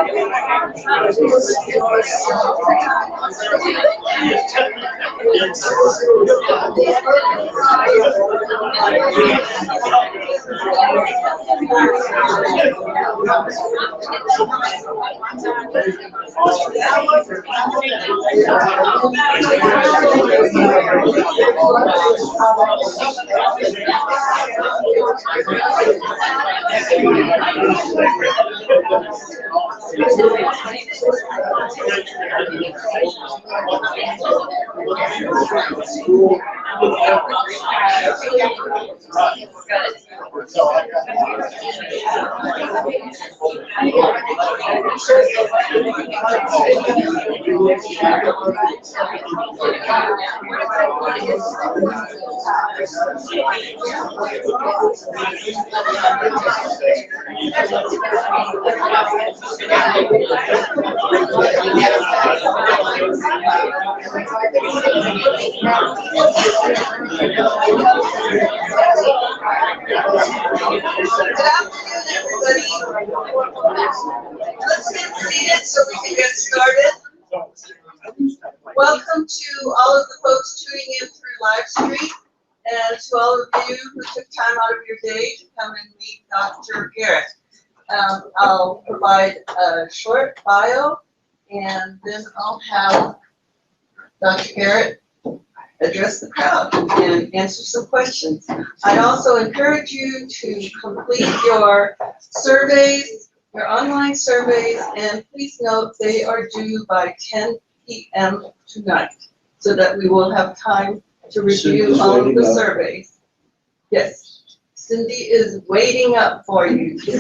Let's get seated so we can get started. Welcome to all of the folks tuning in through live stream, and to all of you who took time out of your day to come and meet Dr. Garrett. I'll provide a short bio, and then I'll have Dr. Garrett address the crowd and answer some questions. I'd also encourage you to complete your surveys, your online surveys, and please note they are due by 10 p.m. tonight, so that we will have time to review all of the surveys. Yes, Cindy is waiting up for you. So,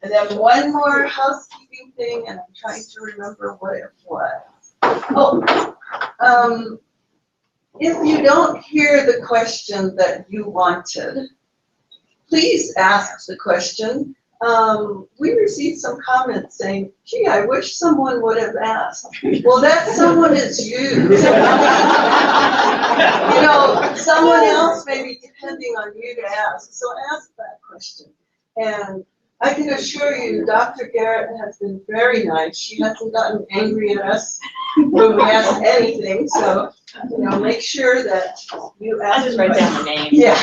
and then one more housekeeping thing, and I'm trying to remember what it was. Oh, if you don't hear the question that you wanted, please ask the question. We received some comments saying, gee, I wish someone would have asked. Well, that someone is you. You know, someone else may be depending on you to ask, so ask that question. And I can assure you, Dr. Garrett has been very nice. She hasn't gotten angry at us when we ask anything, so, you know, make sure that you ask. I'll just write down the name. Yeah.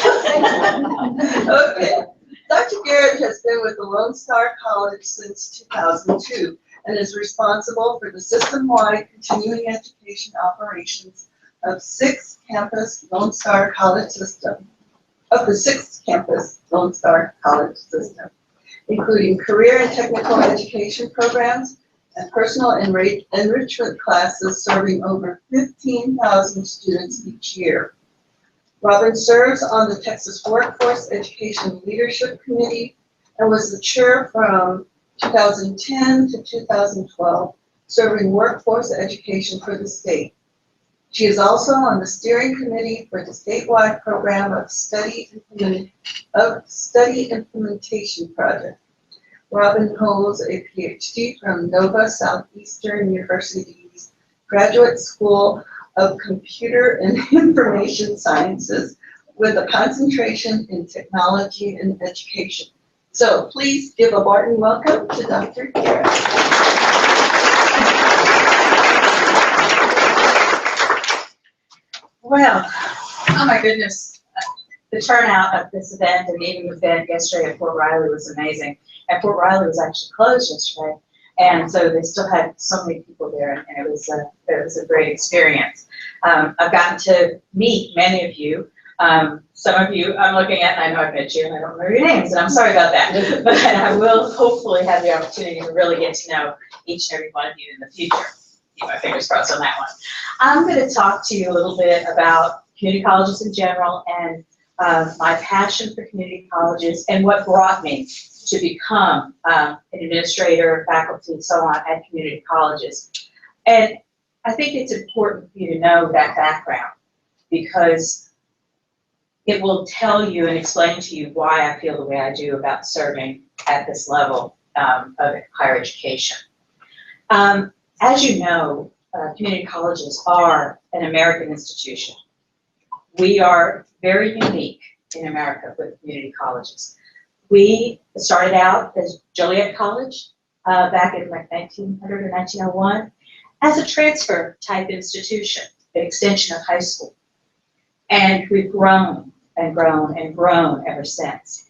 Okay. Dr. Garrett has been with the Lone Star College since 2002 and is responsible for the system-wide continuing education operations of the sixth campus Lone Star College system, including career and technical education programs and personal enrichment classes serving over 15,000 students each year. Robin serves on the Texas Workforce Education Leadership Committee and was the chair from 2010 to 2012, serving workforce education for the state. She is also on the steering committee for the statewide program of study implementation project. Robin holds a Ph.D. from Southeastern University's Graduate School of Computer and Information Sciences with a concentration in technology and education. So please give a Barton welcome to Dr. Garrett. Well, oh my goodness, the turnout of this event and even the event yesterday at Fort Riley was amazing. And Fort Riley was actually closed yesterday, and so they still had so many people there, and it was a great experience. I've gotten to meet many of you. Some of you I'm looking at, and I know I've met you, and I don't know your names, and I'm sorry about that. But I will hopefully have the opportunity to really get to know each and every one of you in the future. Keep my fingers crossed on that one. I'm going to talk to you a little bit about community colleges in general and my passion for community colleges and what brought me to become an administrator, faculty, and so on at community colleges. And I think it's important for you to know that background because it will tell you and explain to you why I feel the way I do about serving at this level of higher education. As you know, community colleges are an American institution. We are very unique in America with community colleges. We started out as Joliet College back in like 1900 or 1901 as a transfer type institution, an extension of high school. And we've grown and grown and grown ever since.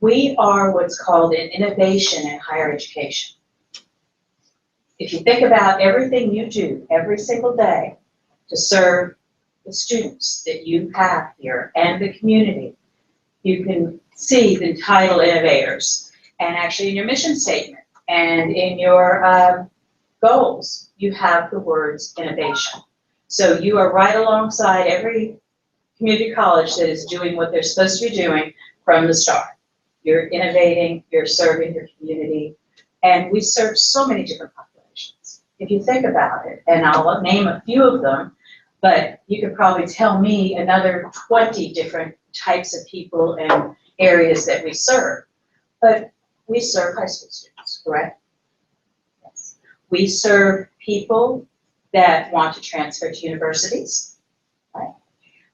We are what's called an innovation in higher education. If you think about everything you do every single day to serve the students that you have here and the community, you can see the title innovators. And actually in your mission statement and in your goals, you have the words innovation. So you are right alongside every community college that is doing what they're supposed to be doing from the start. You're innovating, you're serving your community, and we serve so many different populations. If you think about it, and I'll name a few of them, but you could probably tell me another 20 different types of people and areas that we serve. But we serve high school students, correct? Yes. We serve people that want to transfer to universities, right?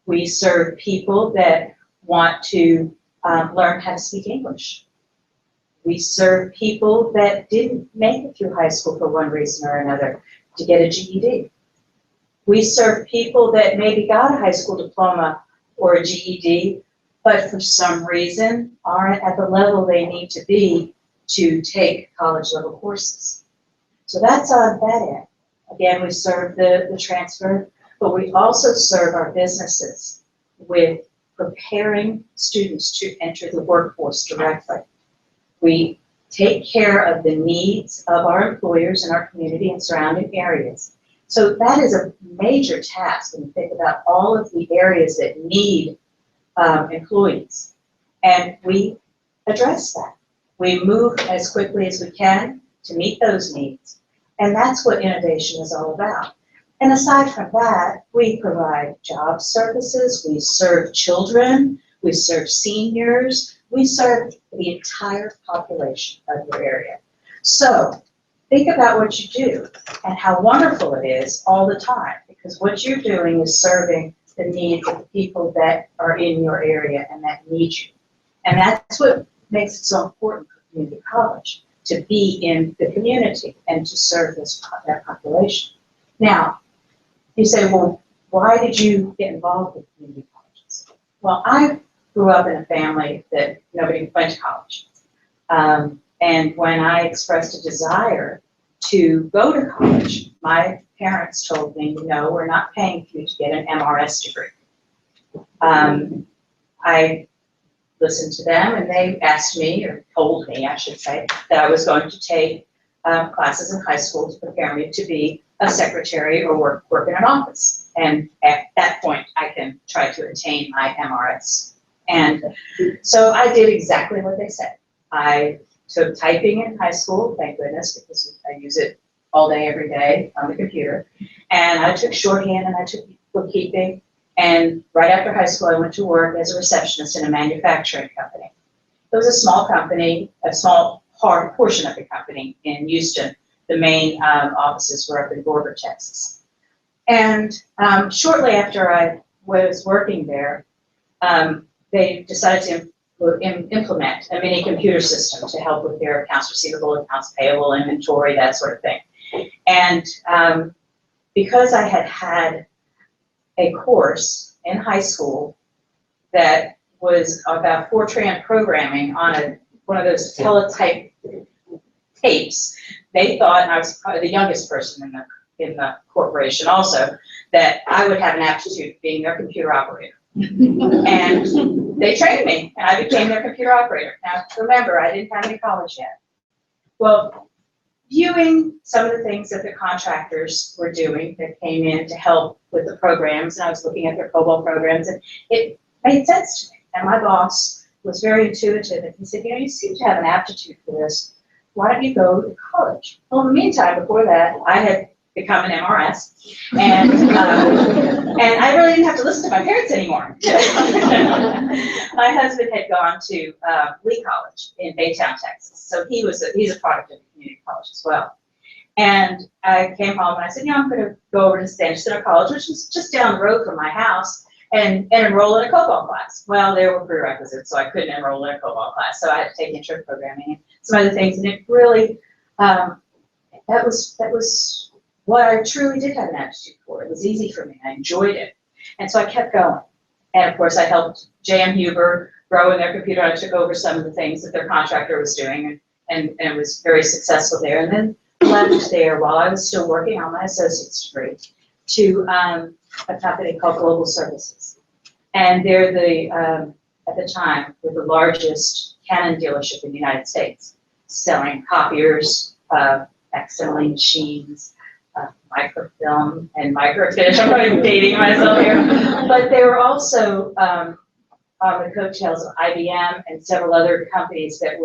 We serve people that want to learn how to speak English. We serve people that didn't make it through high school for one reason or another to get a GED. We serve people that maybe got a high school diploma or a GED, but for some reason aren't at the level they need to be to take college level courses. So that's on that end. Again, we serve the transfer, but we also serve our businesses with preparing students to enter the workforce directly. We take care of the needs of our employers in our community and surrounding areas. So that is a major task when you think about all of the areas that need employees. And we address that. We move as quickly as we can to meet those needs. And that's what innovation is all about. And aside from that, we provide job services, we serve children, we serve seniors, we serve the entire population of your area. So think about what you do and how wonderful it is all the time, because what you're doing is serving the needs of the people that are in your area and that need you. And that's what makes it so important for community college, to be in the community and to serve that population. Now, you say, well, why did you get involved with community colleges? Well, I grew up in a family that nobody went to college. And when I expressed a desire to go to college, my parents told me, no, we're not paying for you to get an MRS degree. I listened to them, and they asked me, or told me, I should say, that I was going to take classes in high school to prepare me to be a secretary or work in an office. And at that point, I can try to attain my MRS. And so I did exactly what they said. I took typing in high school, thank goodness, because I use it all day, every day on the computer. And I took shorthand and I took bookkeeping. And right after high school, I went to work as a receptionist in a manufacturing company. It was a small company, a small portion of the company in Houston. The main offices were up in Gorber, Texas. And shortly after I was working there, they decided to implement a mini computer system to help with their accounts receivable, accounts payable, inventory, that sort of thing. And because I had had a course in high school that was about Fortran programming on one of those teletype tapes, they thought, and I was probably the youngest person in the corporation also, that I would have an aptitude being their computer operator. And they trained me, and I became their computer operator. Now, remember, I didn't have any college yet. Well, viewing some of the things that the contractors were doing that came in to help with the programs, and I was looking at their COBOL programs, and it made sense to me. And my boss was very intuitive, and he said, you seem to have an aptitude for this. Why don't you go to college? Well, in the meantime, before that, I had become an MRS, and I really didn't have to listen to my parents anymore. My husband had gone to Lee College in Baytown, Texas, so he's a product of the community college as well. And I came home and I said, I'm going to go over to Stanton Center College, which is just down the road from my house, and enroll in a COBOL class. Well, there were prerequisites, so I couldn't enroll in a COBOL class, so I had to take intro programming and some other things, and it really, that was what I truly did have an aptitude for. It was easy for me. I enjoyed it. And so I kept going. And of course, I helped J.M. Huber grow in their computer. I took over some of the things that their contractor was doing and was very successful there. And then left there while I was still working on my associate's degree to a company called Global Services. And they're at the time, were the largest Canon dealership in the United States, selling copiers, facsimile machines, microfilm and microfiche. I'm not even dating myself here. But they were also on the coattails of IBM and several other companies that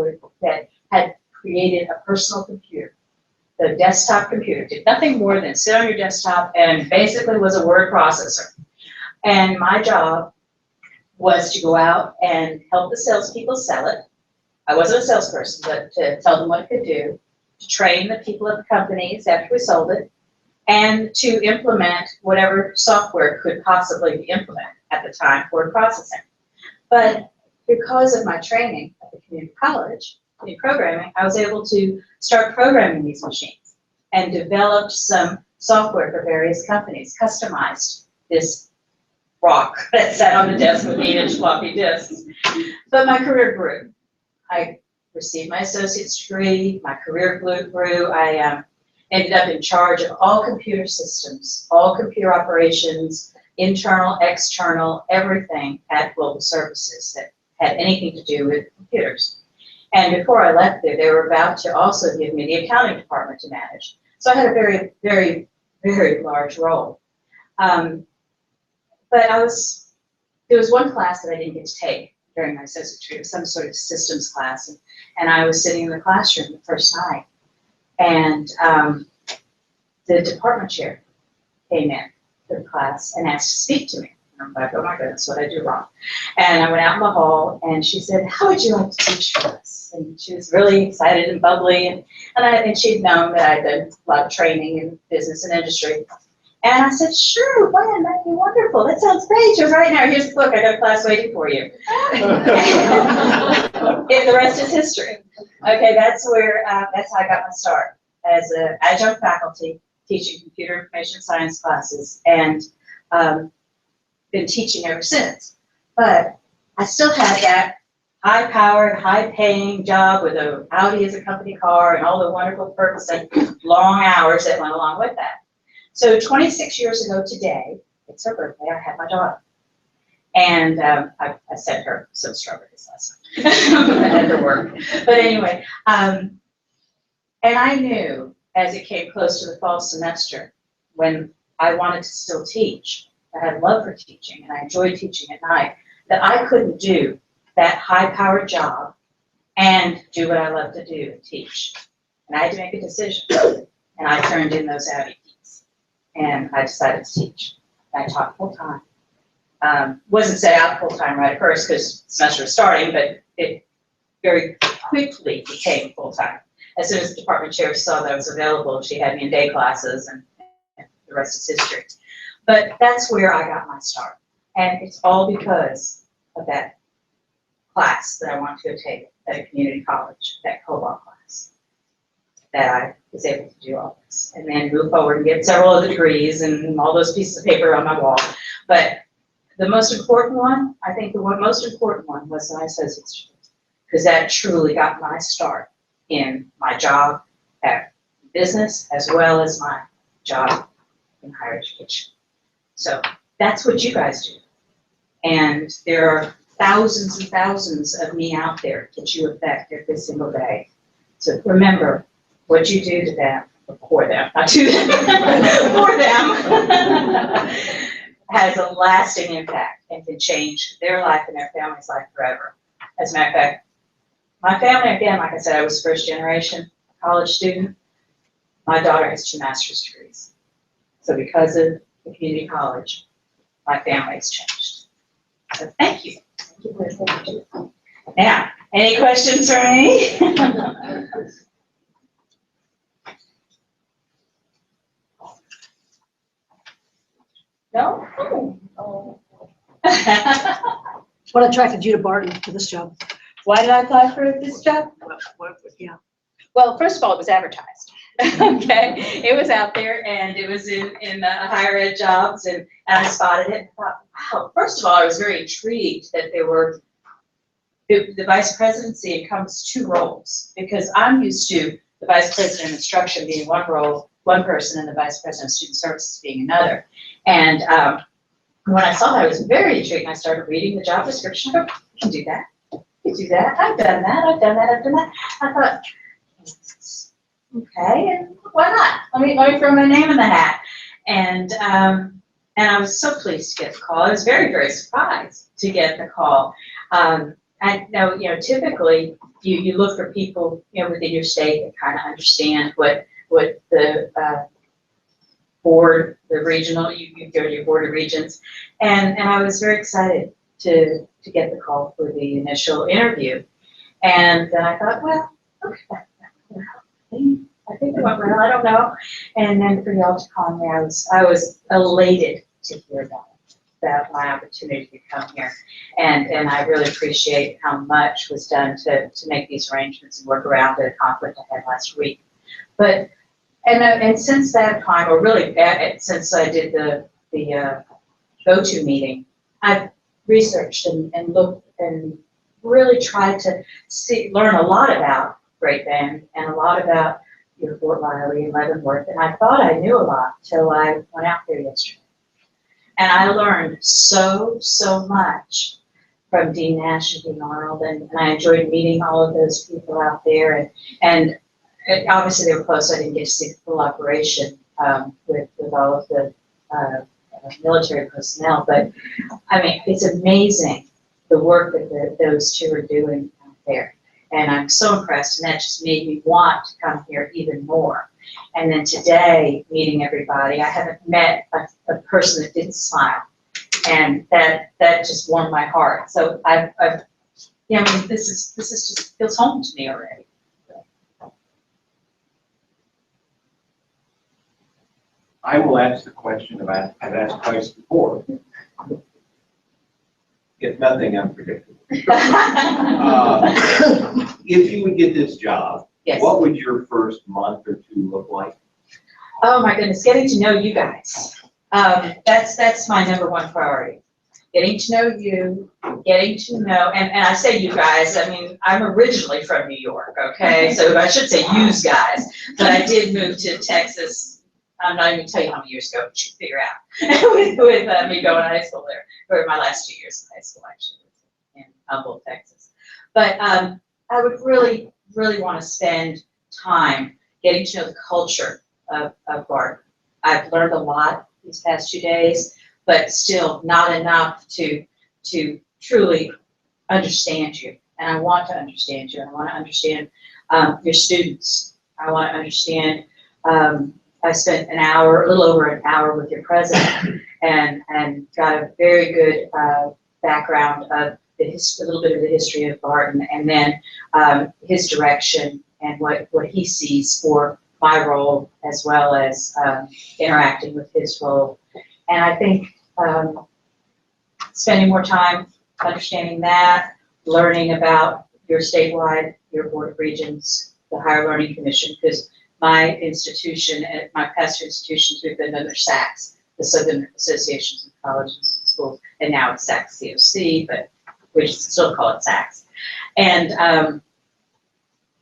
had created a personal computer. The desktop computer did nothing more than sit on your desktop and basically was a word processor. And my job was to go out and help the salespeople sell it. I wasn't a salesperson, but to tell them what it could do, to train the people at the companies after we sold it, and to implement whatever software could possibly be implemented at the time for processing. But because of my training at the community college in programming, I was able to start programming these machines and developed some software for various companies, customized this rock that sat on the desk with 8-inch floppy disks. But my career grew. I received my associate's degree, my career grew. I ended up in charge of all computer systems, all computer operations, internal, external, everything at Global Services that had anything to do with computers. And before I left there, they were about to also give me the accounting department to manage. So I had a very, very, very large role. But there was one class that I didn't get to take during my associate degree, some sort of systems class, and I was sitting in the classroom the first night, and the department chair came in to the class and asked to speak to me. And I'm like, oh my goodness, what did I do wrong? And I went out in the hall, and she said, how would you like to teach for us? And she was really excited and bubbly, and she'd known that I'd done a lot of training in business and industry. And I said, sure, Gwen, that'd be wonderful. That sounds great. She was right now. Here's the book. I got a class waiting for you. And the rest is history. Okay, that's how I got my start as an adjunct faculty teaching computer information science classes, and been teaching ever since. But I still had that high-powered, high-paying job with an Audi as a company car and all the wonderful perks and long hours that went along with that. So 26 years ago today, it's her birthday, I had my daughter. And I sent her some strawberries last night at her work. But anyway, and I knew as it came close to the fall semester, when I wanted to still teach, I had love for teaching and I enjoyed teaching at night, that I couldn't do that high-powered job and do what I love to do, teach. And I had to make a decision. And I turned in those Audi keys. And I decided to teach. I taught full-time. Wasn't set out full-time right at first because the semester was starting, but it very quickly became full-time. As soon as the department chair saw that I was available, she had me in day classes, and the rest is history. But that's where I got my start. And it's all because of that class that I wanted to go take at a community college, that COBOL class, that I was able to do all this. And then move forward and get several other degrees and all those pieces of paper on my wall. But the most important one, I think the most important one was my associate's degree, because that truly got my start in my job at business as well as my job in higher education. So that's what you guys do. And there are thousands and thousands of me out there that you affect every single day. So remember, what you do to them, or for them, not to them, for them, has a lasting impact and can change their life and their family's life forever. As a matter of fact, my family, again, like I said, I was first generation college student. My daughter has 2 master's degrees. So because of the community college, my family has changed. So thank you. Thank you for listening. Now, any questions for me? No? Oh. What attracted you to Barton for this job? Why did I apply for this job? Yeah. Well, first of all, it was advertised. Okay, it was out there and it was in higher ed jobs, and I spotted it and thought, wow. First of all, I was very intrigued that there were the vice presidency encompassed two roles, because I'm used to the vice president of instruction being one role, one person, and the vice president of student services being another. And when I saw that, I was very intrigued, and I started reading the job description. I go, I can do that. I can do that. I've done that. I've done that. I've done that. I thought, okay, and why not? Let me throw my name in the hat. And I was so pleased to get the call. I was very, very surprised to get the call. I know, typically you look for people, within your state that kind of understand what the board, the regional, you go to your board of regents, and I was very excited to get the call for the initial interview. And then I thought, well, okay, I think it went well, I don't know. And then for y'all to call me, I was elated to hear about my opportunity to come here. And I really appreciate how much was done to make these arrangements and work around the conflict I had last week. But, and since that time, or really since I did the go-to meeting, I've researched and looked and really tried to learn a lot about Great Bend and a lot about Fort Riley and Leavenworth, and I thought I knew a lot till I went out there yesterday. And I learned so much from Dean Nash and Dean Arnold, and I enjoyed meeting all of those people out there. And obviously they were close, so I didn't get to see the full operation with all of the military personnel. But I mean, it's amazing the work that those two are doing out there. And I'm so impressed, and that just made me want to come here even more. And then today, meeting everybody, I haven't met a person that didn't smile, and that just warmed my heart. So this is just feels home to me already. I will ask the question I've asked twice before. If nothing unpredictable. If you would get this job, Yes. What would your first month or two look like? Oh my goodness, getting to know you guys. That's my number one priority. Getting to know you, getting to know, and I say you guys, I mean, I'm originally from New York, okay? So I should say yous guys, but I did move to Texas. I'm not even tell you how many years ago, but you can figure out, with me going to high school there, or my last 2 years in high school, actually, in Humboldt, Texas. But I would really want to spend time getting to know the culture of Barton. I've learned a lot these past 2 days, but still not enough to truly understand you. And I want to understand you. I want to understand your students. I want to understand. I spent a little over an hour with your president, and got a very good background of a little bit of the history of Barton, and then his direction and what he sees for my role, as well as interacting with his role. And I think spending more time understanding that, learning about your statewide, your board of regents, the Higher Learning Commission, because my institution and my past institutions, we've been under SACS, the Southern Associations of Colleges and Schools, and now it's SACS COC, but we still call it SACS. And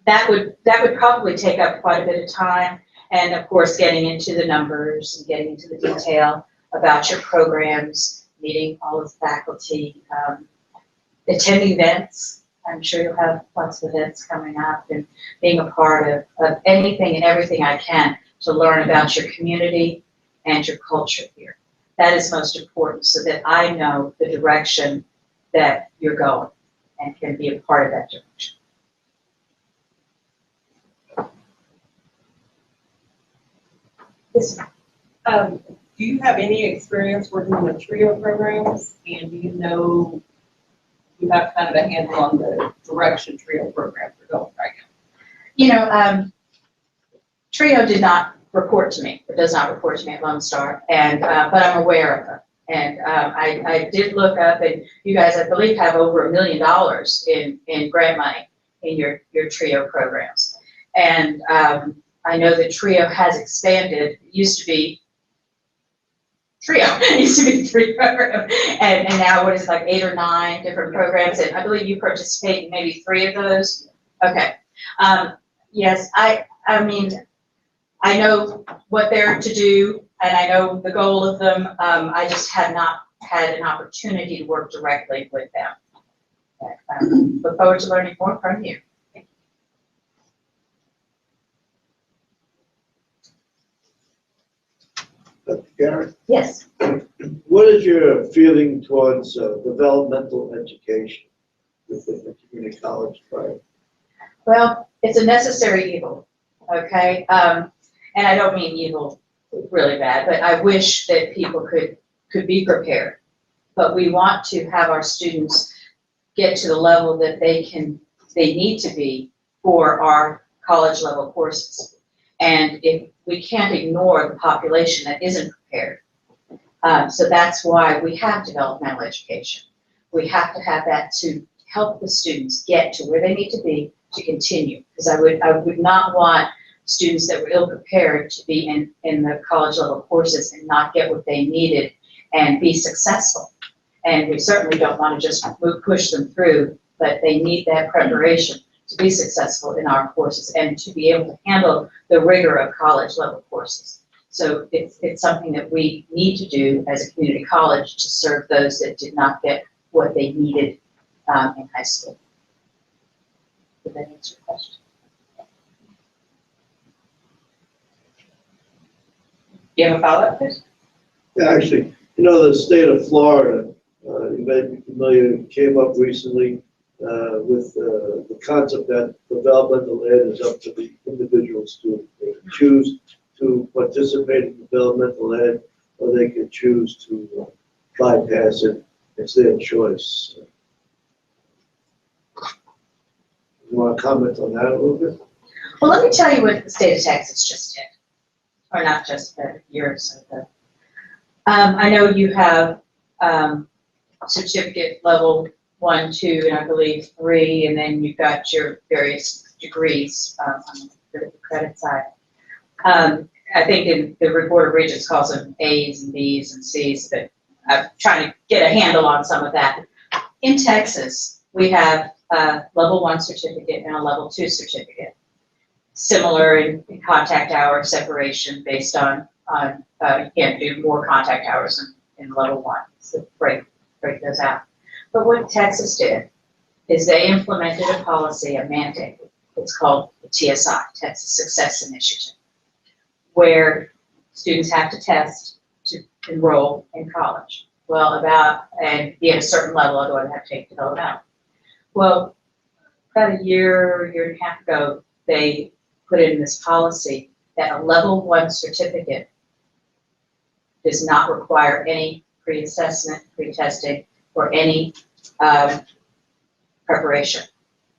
that would probably take up quite a bit of time, and of course getting into the numbers and getting into the detail about your programs, meeting all of the faculty, attending events. I'm sure you'll have lots of events coming up, and being a part of anything and everything I can to learn about your community and your culture here. That is most important, so that I know the direction that you're going and can be a part of that direction. Yes, Do you have any experience working with TRIO programs, and do you know you have kind of a handle on the direction TRIO programs are going right now? TRIO did not report to me, or does not report to me at Lone Star, and but I'm aware of them. And I did look up, and you guys, I believe, have over $1 million in grant money in your TRIO programs. And I know that TRIO has expanded. It used to be TRIO. It used to be 3 programs. And now what is it, like 8 or 9 different programs? And I believe you participate in maybe 3 of those. Okay. Yes, I mean, I know what they're to do, and I know the goal of them. I just have not had an opportunity to work directly with them. But, look forward to learning more from you. Garrett, Yes. what is your feeling towards developmental education within the community college environment? Well, it's a necessary evil, okay? And I don't mean evil really bad, but I wish that people could be prepared. But we want to have our students get to the level that they need to be for our college level courses. And if we can't ignore the population that isn't prepared. So that's why we have developmental education. We have to have that to help the students get to where they need to be to continue. Because I would not want students that were ill prepared to be in the college level courses and not get what they needed and be successful. And we certainly don't want to just push them through, but they need that preparation to be successful in our courses and to be able to handle the rigor of college level courses. So it's something that we need to do as a community college to serve those that did not get what they needed in high school. Did that answer your question? You have a follow-up, please? Yeah, actually, the state of Florida, you may be familiar, came up recently with the concept that developmental ed is up to the individual student. They can choose to participate in developmental ed, or they can choose to bypass it. It's their choice. You want to comment on that a little bit? Well, let me tell you what the state of Texas just did, or not just a year or so ago. I know you have certificate level 1, 2, and I believe 3, and then you've got your various degrees on the credit side. I think in the Board of Regents calls them A's and B's and C's, but I'm trying to get a handle on some of that. In Texas, we have a level 1 certificate and a level 2 certificate. Similar in contact hour separation based on you can't do more contact hours in level 1, so break those out. But what Texas did is they implemented a policy, a mandate. It's called the TSI, Texas Success Initiative, where students have to test to enroll in college. Well, and be at a certain level, otherwise they have to take developmental. Well, about a year and a half ago, they put in this policy that a level 1 certificate does not require any pre-assessment, pre-testing, or any preparation.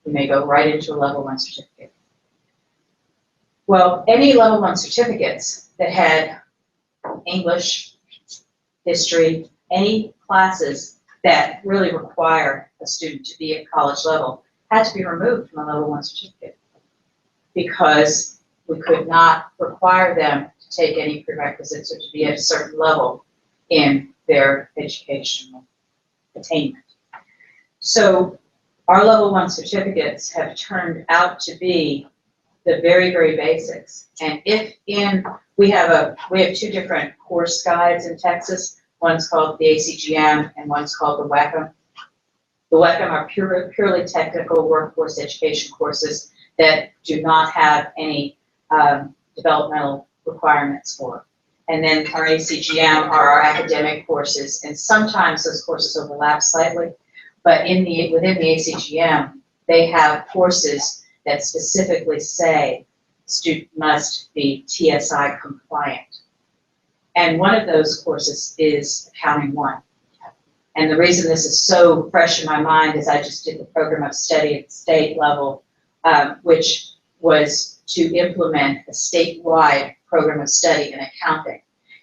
You may go right into a level 1 certificate. Well, any level 1 certificates that had English, history, any classes that really require a student to be at college level had to be removed from a level 1 certificate because we could not require them to take any prerequisites or to be at a certain level in their educational attainment. So our level 1 certificates have turned out to be the very, very basics. And we have 2 different course guides in Texas. One's called the ACGM and one's called the WACM. The WACM are purely technical workforce education courses that do not have any developmental requirements for. And then our ACGM are our academic courses, and sometimes those courses overlap slightly, but within the ACGM, they have courses that specifically say student must be TSI compliant. And one of those courses is Accounting 1. And the reason this is so fresh in my mind is I just did the program of study at the state level, which was to implement a statewide program of study in accounting.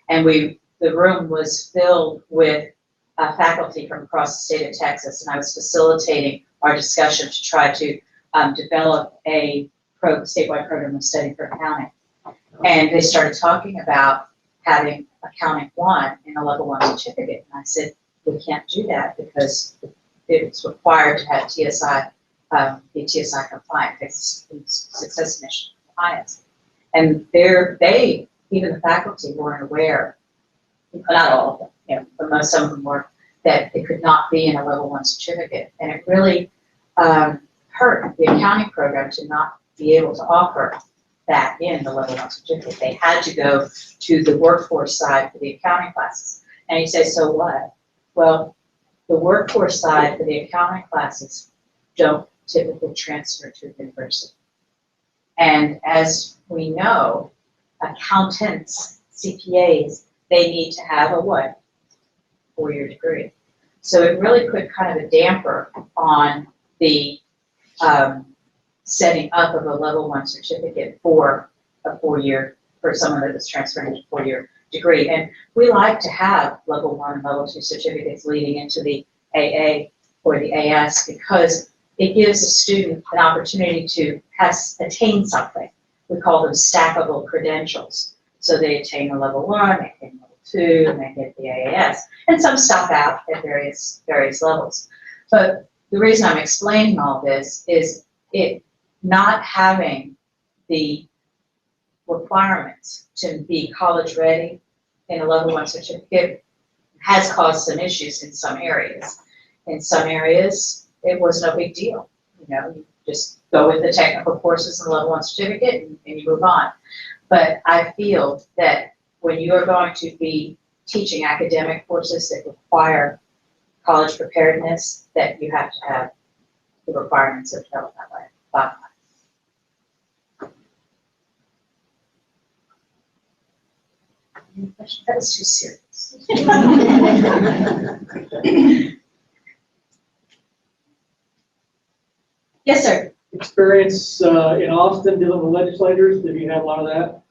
And the the room was filled with faculty from across the state of Texas, and I was facilitating our discussion to try to develop a statewide program of study for accounting. And they started talking about having accounting 1 in a level 1 certificate. And I said, we can't do that because it's required to have TSI, be TSI compliant, success mission compliance. And even the faculty weren't aware, not all of them, you know, but most of them were, that it could not be in a level 1 certificate. And it really hurt the accounting program to not be able to offer that in the level 1 certificate. They had to go to the workforce side for the accounting classes. And you say, so what? Well, the workforce side for the accounting classes don't typically transfer to university. And as we know, accountants, CPAs, they need to have a what? 4-year degree. So it really put kind of a damper on the setting up of a level 1 certificate for a 4-year, for someone that was transferring to a 4-year degree. And we like to have level 1 and level 2 certificates leading into the AA or the AS because it gives a student an opportunity to attain something. We call them stackable credentials. So they attain a level 1, they attain level 2, and they get the AAS. And some stop out at various levels. But the reason I'm explaining all this is it not having the requirements to be college ready in a level 1 certificate has caused some issues in some areas. In some areas, it was no big deal. You know, you just go with the technical courses in the level 1 certificate and you move on. But I feel that when you are going to be teaching academic courses that require college preparedness, that you have to have the requirements of development that way. Bottom line. That was too serious. Yes, sir. Experience in Austin dealing with legislators? Did you have a lot of that?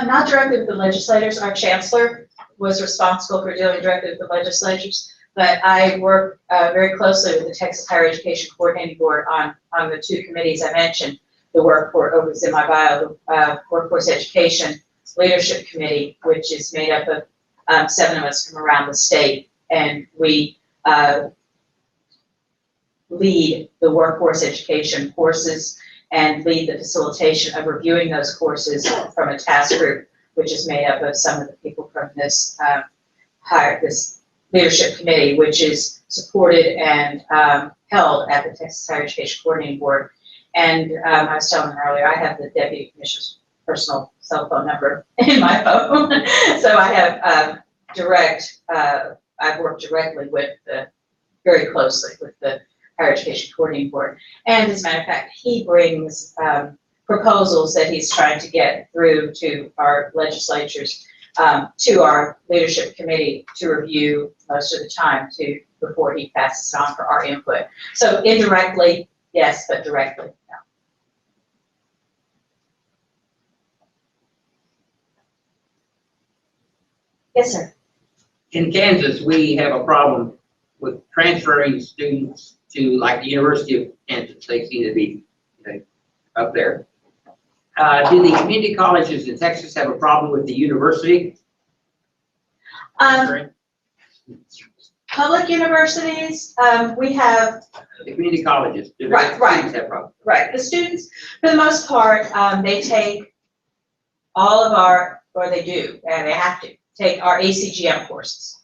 Not directly with the legislators. Our chancellor was responsible for dealing directly with the legislatures, but I work very closely with the Texas Higher Education Coordinating Board on the 2 committees I mentioned. The workforce, was in my bio, the Workforce Education Leadership Committee, which is made up of 7 of us from around the state, and we lead the workforce education courses and lead the facilitation of reviewing those courses from a task group, which is made up of some of the people from this this leadership committee, which is supported and held at the Texas Higher Education Coordinating Board. And I was telling them earlier, I have the deputy commissioner's personal cell phone number in my phone. So I have I've worked directly with very closely with the Higher Education Coordinating Board. And as a matter of fact, he brings proposals that he's trying to get through to our legislatures, to our leadership committee to review most of the time before he passes it on for our input. So indirectly, yes, but directly, no. Yes, sir. In Kansas, we have a problem with transferring students to, like, the University of Kansas. They seem to be up there. Do the community colleges in Texas have a problem with the university? Public universities, we have. The community colleges, do Right. students have problems? Right, the students, for the most part, they take all of they do, and they have to take our ACGM courses.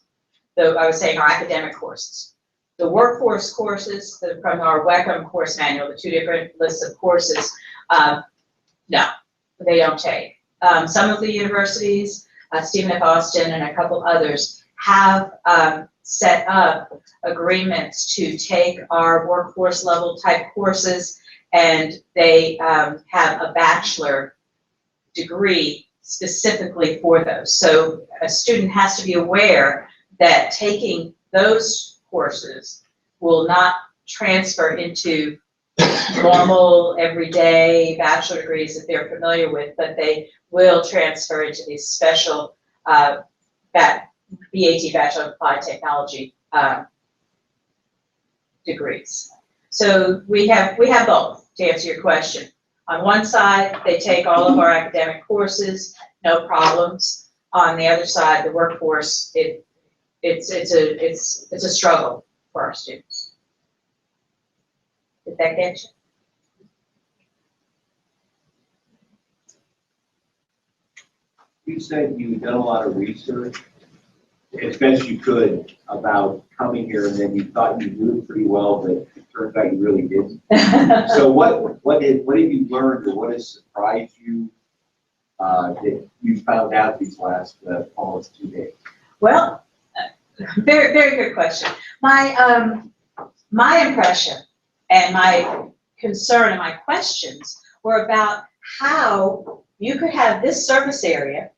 So I was saying our academic courses. The workforce courses from our WECM course manual, the 2 different lists of courses, no, they don't take. Some of the universities, Stephen F. Austin and a couple others, have set up agreements to take our workforce level type courses, and they have a bachelor degree specifically for those. So a student has to be aware that taking those courses will not transfer into normal, everyday bachelor degrees that they're familiar with, but they will transfer into these special BAT, Bachelor of Applied Technology degrees. So we have both, to answer your question. On one side, they take all of our academic courses, no problems. On the other side, the workforce, it's a struggle for our students. Did that get you? You said you've done a lot of research, as best you could, about coming here, and then you thought you knew it pretty well, but it turns out you really didn't. So what have you learned, or what has surprised you that you found out these last almost 2 days? Well, very, very good question. My impression and my concern and my questions were about how you could have this service area,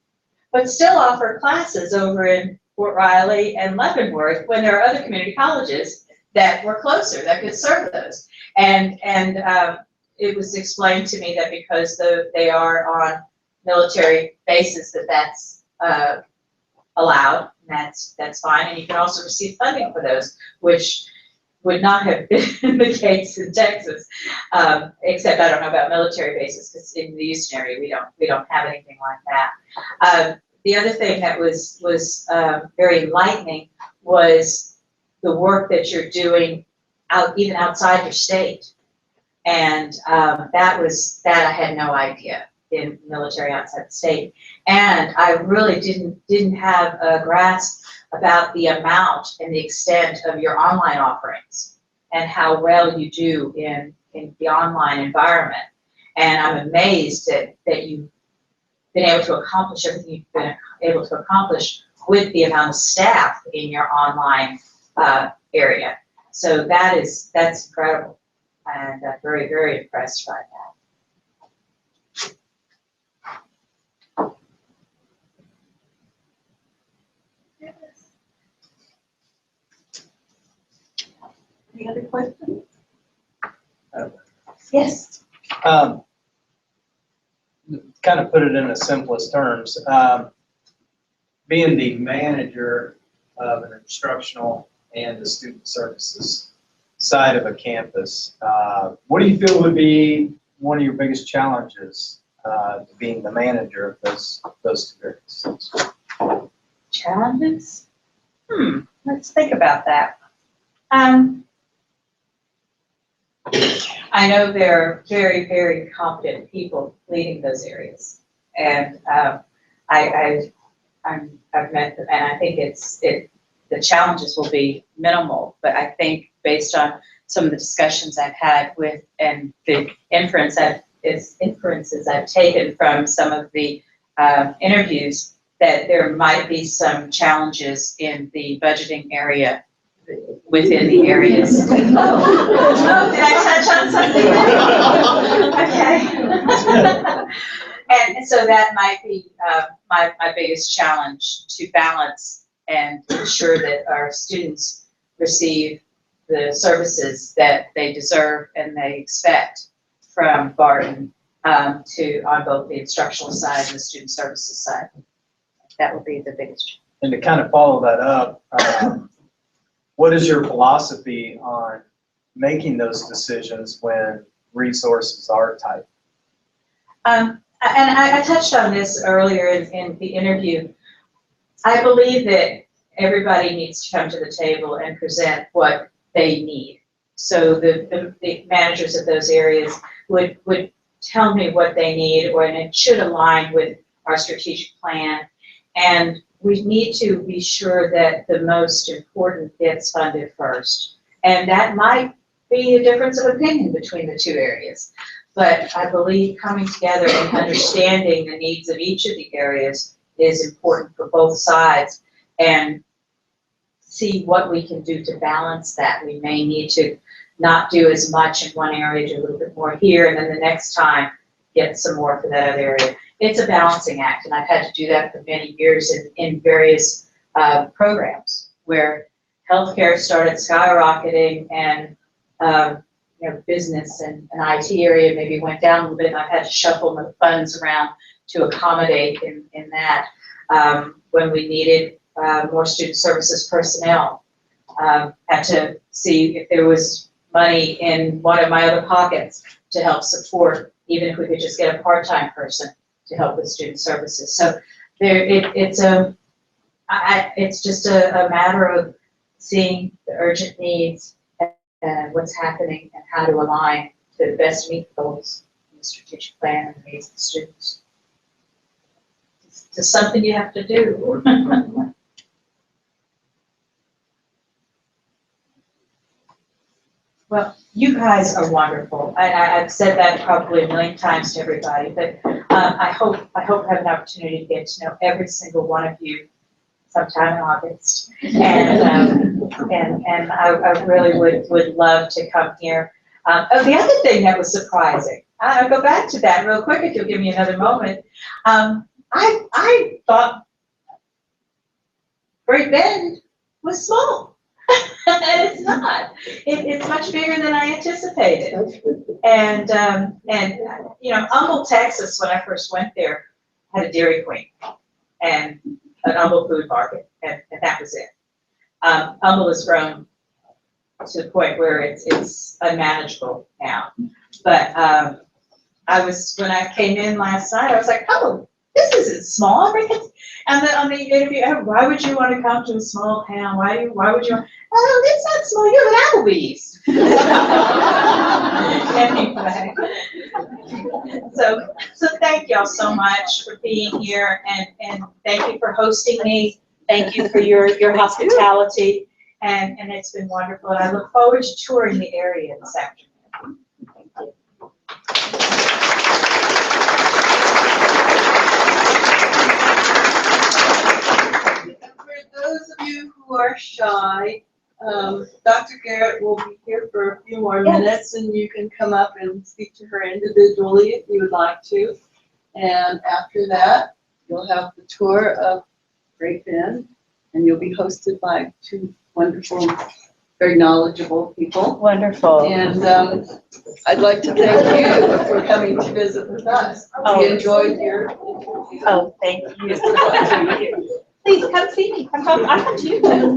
but still offer classes over in Fort Riley and Leavenworth when there are other community colleges that were closer that could serve those. And it was explained to me that because they are on military bases, that's allowed, and that's fine. And you can also receive funding for those, which would not have been the case in Texas, except I don't know about military bases, because in the Houston area we don't have anything like that. The other thing that was very enlightening was the work that you're doing even outside your state, and that I had no idea in military outside the state, and I really didn't have a grasp about the amount and the extent of your online offerings and how well you do in the online environment. And I'm amazed that you've been able to accomplish everything you've been able to accomplish with the amount of staff in your online area. So that's incredible, and I'm very, very impressed by that. Any other questions? Yes. Kind of put it in the simplest terms, being the manager of an instructional and the student services side of a campus, what do you feel would be one of your biggest challenges being the manager of those two areas? Challenges? Let's think about that. I know there are very, very competent people leading those areas, and I've met them, and I think the challenges will be minimal. But I think based on some of the discussions I've had with and the inferences I've taken from some of the interviews, that there might be some challenges in the budgeting area within the areas. Oh, did I touch on something? Okay. And so that might be my biggest challenge, to balance and ensure that our students receive the services that they deserve and they expect from Barton on both the instructional side and the student services side. That would be the biggest challenge. And to kind of follow that up, what is your philosophy on making those decisions when resources are tight? And I touched on this earlier in the interview. I believe that everybody needs to come to the table and present what they need. So the managers of those areas would tell me what they need, and it should align with our strategic plan. And we need to be sure that the most important gets funded first. And that might be a difference of opinion between the two areas. But I believe coming together and understanding the needs of each of the areas is important for both sides, and see what we can do to balance that. We may need to not do as much in one area, do a little bit more here, and then the next time get some more for that other area. It's a balancing act, and I've had to do that for many years in various programs where healthcare started skyrocketing, and business and an IT area maybe went down a little bit, and I've had to shuffle the funds around to accommodate in that. When we needed more student services personnel. Had to see if there was money in one of my other pockets to help support, even if we could just get a part-time person to help with student services. So it's just a matter of seeing the urgent needs and what's happening and how to align to best meet the goals in the strategic plan and the needs of the students. It's just something you have to do. Well, you guys are wonderful, and I've said that probably a million times to everybody, but I hope I have an opportunity to get to know every single one of you sometime in August, and I really would love to come here. The other thing that was surprising, I'll go back to that real quick if you'll give me another moment. I thought Great Bend was small. And it's not. It's much bigger than I anticipated. And you know, Humble, Texas, when I first went there, had a Dairy Queen and an Humble food market, and that was it. Humble has grown to the point where it's unmanageable now. But when I came in last night, I was like, oh, this isn't small. And then on the interview, why would you want to come to a small town? Why would you? Oh, it's not small. You're at Applebee's. Anyway, so thank y'all so much for being here, and thank you for hosting me. Thank you for your hospitality, and it's been wonderful. And I look forward to touring the area this afternoon. Thank you. For those of you who are shy, Dr. Garrett will be here for a few more minutes, and you can come up and speak to her individually if you would like to. And after that, you'll have the tour of Great Bend, and you'll be hosted by two wonderful, very knowledgeable people. Wonderful. And I'd like to thank you for coming to visit with us. Oh. We enjoyed your. Oh, thank you. Please come see me. I'll come to you too.